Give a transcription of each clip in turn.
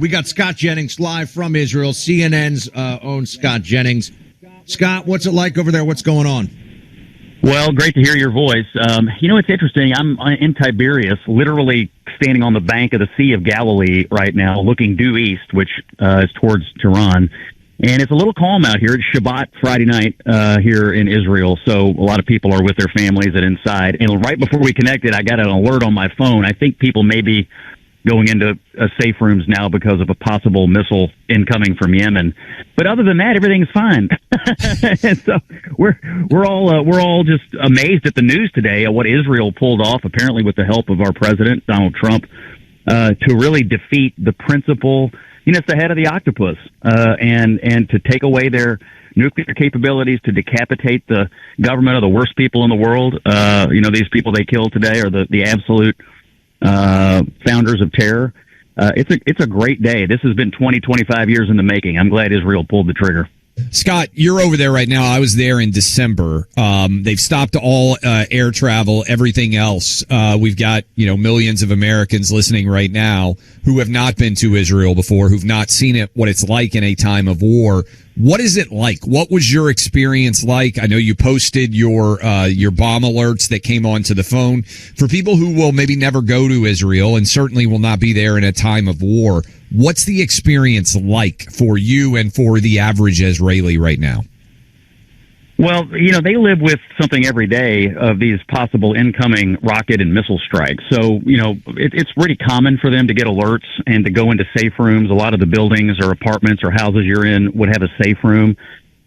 We got Scott Jennings live from Israel, CNN's own Scott Jennings. Scott, what's it like over there? What's going on? Well, great to hear your voice. It's interesting. I'm in Tiberias, literally standing on the bank of the Sea of Galilee right now, looking due east, which is towards Tehran. And it's a little calm out here. It's Shabbat Friday night here in Israel, so a lot of people are with their families and inside. And right before we connected, I got an alert on my phone. I think people may be going into safe rooms now because of a possible missile incoming from Yemen. But other than that, everything's fine. And so we're all just amazed at the news today at what Israel pulled off, apparently with the help of our president, Donald Trump, to really defeat the principal. It's the head of the octopus, and to take away their nuclear capabilities, to decapitate the government of the worst people in the world. These people they killed today are the absolute founders of terror. It's a great day. This has been 25 years in the making. I'm glad Israel pulled the trigger. Scott, you're over there right now. I was there in December. They've stopped all air travel, everything else. We've got, millions of Americans listening right now who have not been to Israel before, who've not seen it, what it's like in a time of war. What is it like? What was your experience like? I know you posted your bomb alerts that came onto the phone. For people who will maybe never go to Israel and certainly will not be there in a time of war, what's the experience like for you and for the average Israeli right now? Well, they live with something every day of these possible incoming rocket and missile strikes. So, it's pretty common for them to get alerts and to go into safe rooms. A lot of the buildings or apartments or houses you're in would have a safe room.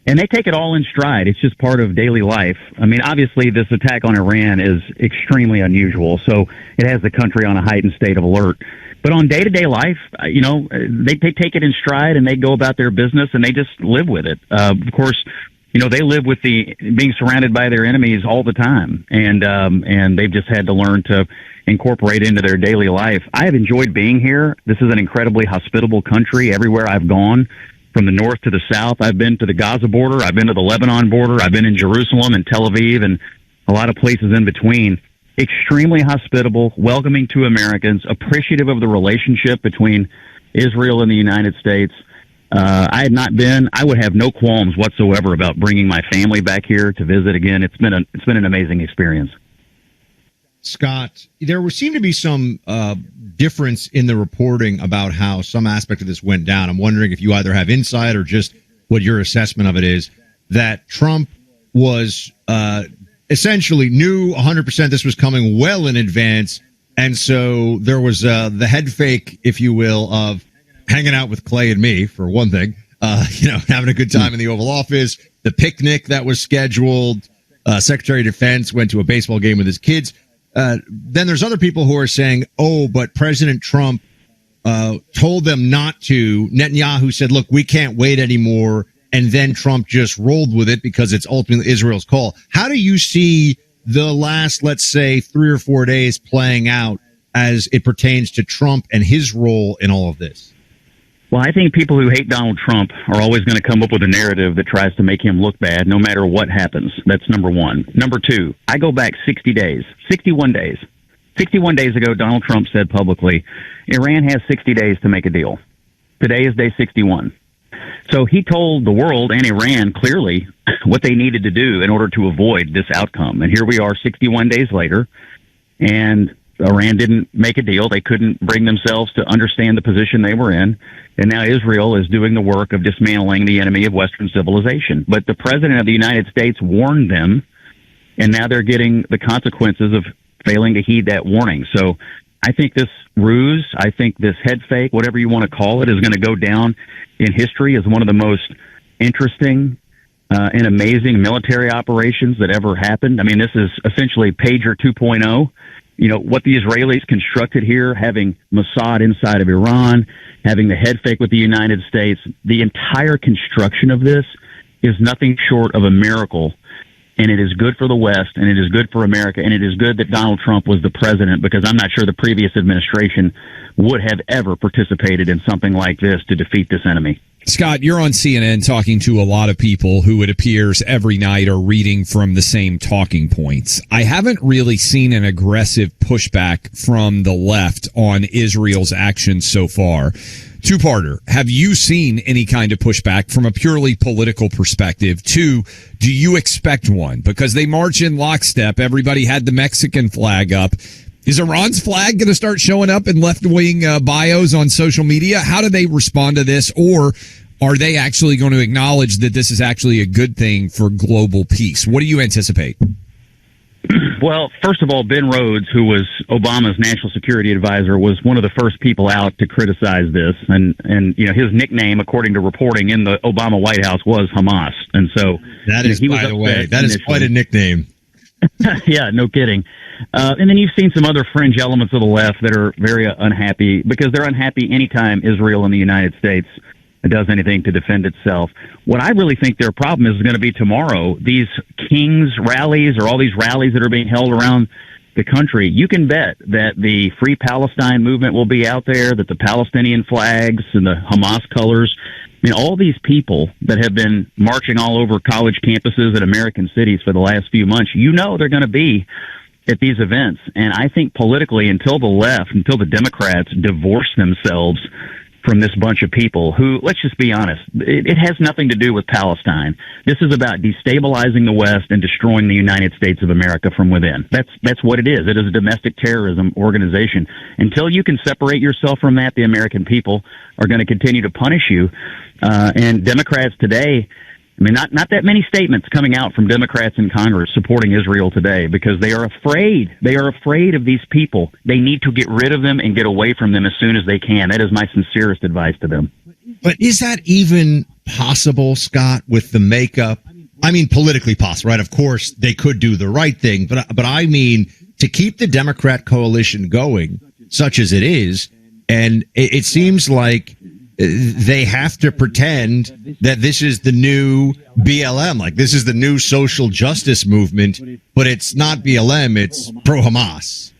And they take it all in stride. It's just part of daily life. I mean, obviously, this attack on Iran is extremely unusual. So it has the country on a heightened state of alert. But on day-to-day life, they take it in stride and they go about their business and they just live with it. Of course, they live with being surrounded by their enemies all the time, and they've just had to learn to incorporate into their daily life. I have enjoyed being here. This is an incredibly hospitable country. Everywhere I've gone, from the north to the south, I've been to the Gaza border, I've been to the Lebanon border, I've been in Jerusalem and Tel Aviv, and a lot of places in between. Extremely hospitable, welcoming to Americans, appreciative of the relationship between Israel and the United States. I had not been. I would have no qualms whatsoever about bringing my family back here to visit again. It's been an amazing experience. Scott, there seemed to be some difference in the reporting about how some aspect of this went down. I'm wondering if you either have insight or just what your assessment of it is, that Trump was essentially knew 100% this was coming well in advance, and so there was the head fake, if you will, of hanging out with Clay and me, for one thing, having a good time in the Oval Office, the picnic that was scheduled, Secretary of Defense went to a baseball game with his kids. Then there's other people who are saying, but President Trump told them not to. Netanyahu said, look, we can't wait anymore. And then Trump just rolled with it because it's ultimately Israel's call. How do you see the last, let's say, 3 or 4 days playing out as it pertains to Trump and his role in all of this? Well, I think people who hate Donald Trump are always going to come up with a narrative that tries to make him look bad no matter what happens. That's number one. Number two, I go back 61 days. 61 days ago, Donald Trump said publicly, Iran has 60 days to make a deal. Today is day 61. So he told the world and Iran clearly what they needed to do in order to avoid this outcome. And here we are 61 days later, and Iran didn't make a deal. They couldn't bring themselves to understand the position they were in. And now Israel is doing the work of dismantling the enemy of Western civilization. But the president of the United States warned them, and now they're getting the consequences of failing to heed that warning. So I think this ruse, I think this head fake, whatever you want to call it, is going to go down in history as one of the most interesting and amazing military operations that ever happened. I mean, this is essentially Pager 2.0. What the Israelis constructed here, having Mossad inside of Iran, having the head fake with the United States, the entire construction of this is nothing short of a miracle. And it is good for the West, and it is good for America, and it is good that Donald Trump was the president, because I'm not sure the previous administration would have ever participated in something like this to defeat this enemy. Scott, you're on CNN talking to a lot of people who, it appears, every night are reading from the same talking points. I haven't really seen an aggressive pushback from the left on Israel's actions so far. Two-parter. Have you seen any kind of pushback from a purely political perspective? Two, do you expect one? Because they march in lockstep. Everybody had the Mexican flag up. Is Iran's flag going to start showing up in left-wing bios on social media? How do they respond to this? Or are they actually going to acknowledge that this is actually a good thing for global peace? What do you anticipate? Well, first of all, Ben Rhodes, who was Obama's national security advisor, was one of the first people out to criticize this. And his nickname, according to reporting in the Obama White House, was Hamas. And so that is, by the way, that is quite a nickname. Yeah, no kidding. And then you've seen some other fringe elements of the left that are very unhappy because they're unhappy anytime Israel and the United States does anything to defend itself. What I really think their problem is going to be tomorrow, these Kings rallies or all these rallies that are being held around the country. You can bet that the Free Palestine movement will be out there, that the Palestinian flags and the Hamas colors, I mean, all these people that have been marching all over college campuses at American cities for the last few months, they're going to be at these events. And I think politically, until the Democrats divorce themselves from this bunch of people who, let's just be honest, it has nothing to do with Palestine. This is about destabilizing the West and destroying the United States of America from within. That's what it is. It is a domestic terrorism organization. Until you can separate yourself from that, the American people are going to continue to punish you. And Democrats today, I mean, not that many statements coming out from Democrats in Congress supporting Israel today because they are afraid. They are afraid of these people. They need to get rid of them and get away from them as soon as they can. That is my sincerest advice to them. But is that even possible, Scott, with the makeup? I mean, politically possible, right? Of course, they could do the right thing. But I mean, to keep the Democrat coalition going, such as it is, and it seems like they have to pretend that this is the new BLM, like this is the new social justice movement, but it's not BLM, it's pro-Hamas.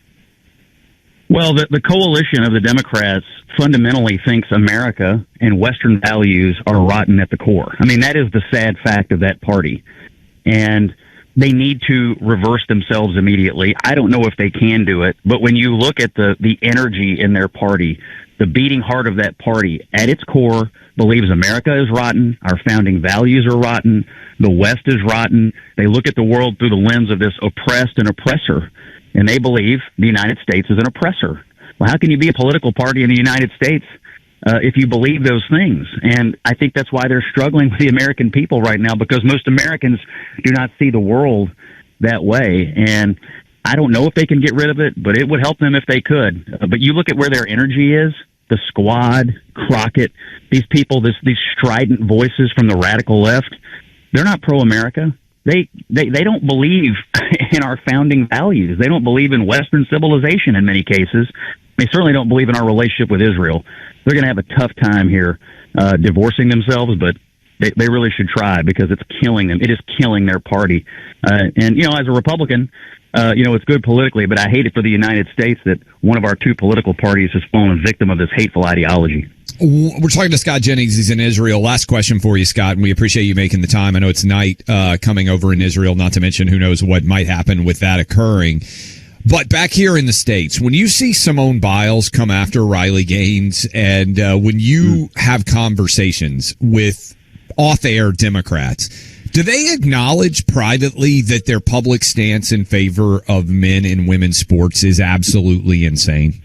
Well, the coalition of the Democrats fundamentally thinks America and Western values are rotten at the core. I mean, that is the sad fact of that party. And they need to reverse themselves immediately. I don't know if they can do it, but when you look at the energy in their party, the beating heart of that party at its core believes America is rotten, our founding values are rotten, the West is rotten. They look at the world through the lens of this oppressed and oppressor, and they believe the United States is an oppressor. Well, how can you be a political party in the United States if you believe those things? And I think that's why they're struggling with the American people right now, because most Americans do not see the world that way. And I don't know if they can get rid of it, but it would help them if they could. But you look at where their energy is, the Squad, Crockett, these people, these strident voices from the radical left, they're not pro-America. They don't believe in our founding values. They don't believe in Western civilization in many cases. They certainly don't believe in our relationship with Israel. They're going to have a tough time here divorcing themselves, but they really should try because it's killing them. It is killing their party. And, as a Republican, it's good politically, but I hate it for the United States that one of our two political parties has fallen victim of this hateful ideology. We're talking to Scott Jennings. He's in Israel. Last question for you, Scott, and we appreciate you making the time. I know it's night coming over in Israel, not to mention who knows what might happen with that occurring. But back here in the States, when you see Simone Biles come after Riley Gaines and when you have conversations with off-air Democrats, do they acknowledge privately that their public stance in favor of men and women's sports is absolutely insane?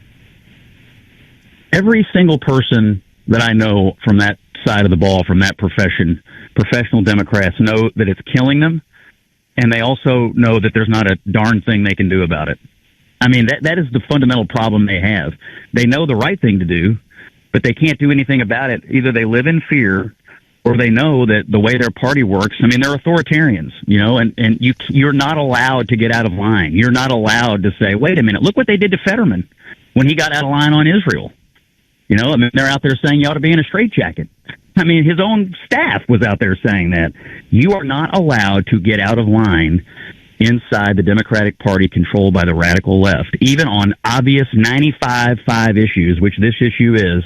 Every single person that I know from that side of the ball, from that profession, professional Democrats know that it's killing them, and they also know that there's not a darn thing they can do about it. I mean, that is the fundamental problem they have. They know the right thing to do, but they can't do anything about it. Either they live in fear, or they know that the way their party works, I mean, they're authoritarians, and you're not allowed to get out of line. You're not allowed to say, wait a minute, look what they did to Fetterman when he got out of line on Israel. I mean, they're out there saying you ought to be in a straitjacket. I mean, his own staff was out there saying that. You are not allowed to get out of line inside the Democratic Party controlled by the radical left, even on obvious 95-5 issues, which this issue is.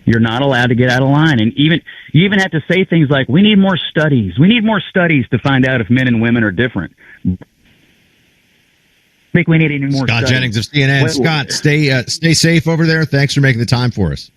You're not allowed to get out of line. And you even have to say things like, we need more studies. We need more studies to find out if men and women are different. I think we need any more Scott studies. Jennings of CNN. Scott, stay safe over there. Thanks for making the time for us.